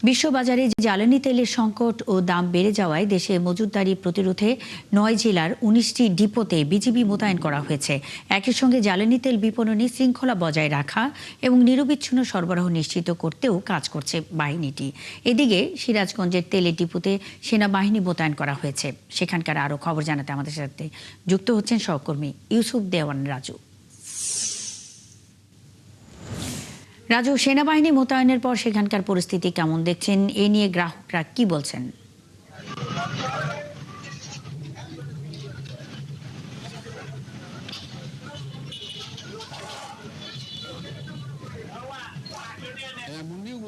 বিশ্ববাজারে জ্বালানি তেলের সংকট ও দাম বেড়ে যাওয়ায় দেশে মজুতদারি প্রতিরোধে ৯ জেলার ১৯টি ডিপোতে বিজিবি মোতায়েন করা হয়েছে। একই সঙ্গে জ্বালানি তেল বিপণনে শৃঙ্খলা বজায় রাখা এবং নিরবিচ্ছিন্ন সরবরাহ নিশ্চিত করতেও কাজ করছে বাহিনীটি। এদিকে সিরাজগঞ্জের তেলের ডিপোতে সেনাবাহিনী মোতায়েন করা হয়েছে। সেখানকার আরও খবর জানাতে আমাদের সাথে যুক্ত হচ্ছেন সহকর্মী ইউসুফ দেওয়ান রাজু। রাজু, সেনাবাহিনী মোতায়েনের পর সেখানকার পরিস্থিতি কেমন দেখছেন? এ নিয়ে গ্রাহকরা কি বলছেন?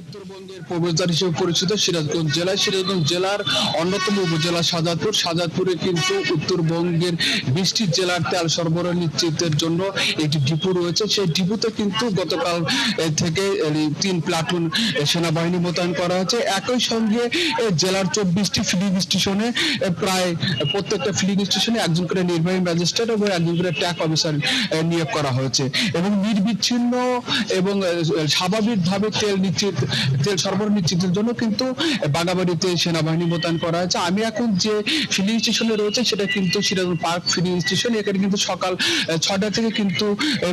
উত্তরবঙ্গের প্রবেশদ্বার হিসেবে পরিচিত সিরাজগঞ্জ জেলার অন্যতম উপজেলা শাহজাদপুরে কিন্তু উত্তরবঙ্গের 20টি জেলার তেল সরবরাহ নিশ্চিতের জন্য একটি ডিপো রয়েছে। সেই ডিপোতে কিন্তু গতকাল থেকে 3 প্লাটুন সেনাবাহিনী মোতায়েন করা হয়েছে। একই সঙ্গে জেলার 24টি ফিলিং স্টেশনে প্রায় প্রত্যেকটা ফিলিং স্টেশনে একজন করে নির্বাহী ম্যাজিস্ট্রেট এবং একজন করে ট্যাক অফিসার নিয়োগ করা হয়েছে এবং নির্বিচ্ছিন্ন এবং স্বাভাবিকভাবে তেল সরবরাহ নিশ্চিতের জন্য কিন্তু বাগাবাড়িতে সেনাবাহিনী মোতায়েন করা হয়েছে। আমি এখন যে ফিলিং স্টেশনে রয়েছে সেটা কিন্তু সিরাজগঞ্জ পার্ক ফিলিং স্টেশন। এখানে কিন্তু সকাল 6টা থেকে কিন্তু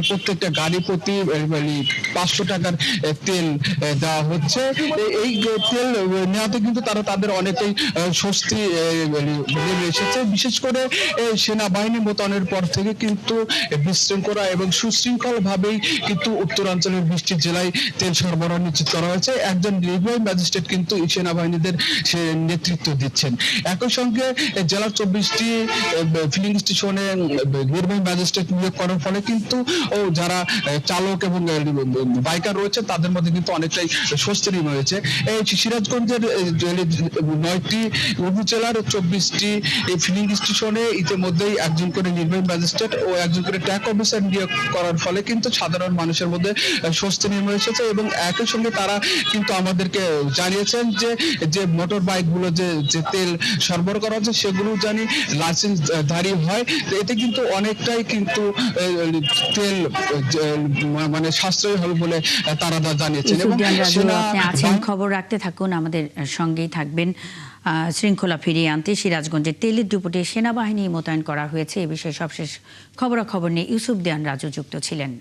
প্রত্যেকটা গাড়ি প্রতি 500 টাকার তেল দেওয়া হচ্ছে। এই তেল নেওয়াতে কিন্তু তাদের অনেকেই স্বস্তি নেমে এসেছে। বিশেষ করে সেনাবাহিনী মোতায়েনের পর থেকে কিন্তু বিশৃঙ্খলা এবং সুশৃঙ্খল ভাবেই কিন্তু উত্তরাঞ্চলের 20টি জেলায় তেল সরবরাহ নিশ্চিত করা হয়েছে। একজন নির্বাহী ম্যাজিস্ট্রেট কিন্তু সেনাবাহিনীদের নেতৃত্ব দিচ্ছেন। একই সঙ্গে জেলার 24টি ফিলিং স্টেশনে নির্বাহী ম্যাজিস্ট্রেট নিয়োগ করার ফলে কিন্তু যারা চালক এবং বাইকার রয়েছে তাদের মধ্যে কিন্তু অনেকটাই স্বস্তি নেমে হয়েছে। এই সিরাজগঞ্জের 9টি উপজেলার 24টি ফিলিং স্টেশনে ইতিমধ্যেই একজন করে নির্বাহী ম্যাজিস্ট্রেট ও একজন করে ট্যাক অফিসার নিয়োগ করার ফলে কিন্তু সাধারণ মানুষের মধ্যে স্বস্তি নেমে এসেছে এবং একই সঙ্গে তারা কিন্তু আমাদেরকে জানিয়েছেন যে মোটর বাইক গুলো যে তেল সরবরাহ করা হচ্ছে সেগুলো জানি লাইসেন্স ধারী হয়। এতে কিন্তু অনেকটাই কিন্তু তেল মানে সাশ্রয়ী হবে বলে তারা জানিয়েছেন। এবং আপনি আছেন, খবর রাখতে থাকুন, আমাদের সঙ্গেই থাকবেন। শৃঙ্খলা ফিরিয়ে আনতে সিরাজগঞ্জের তেলের ডিপোতে সেনাবাহিনী মোতায়েন করা হয়েছে। এ বিষয়ে সবশেষ খবরাখবর নিয়ে ইউসুফ দেওয়ান রাজু যুক্ত ছিলেন।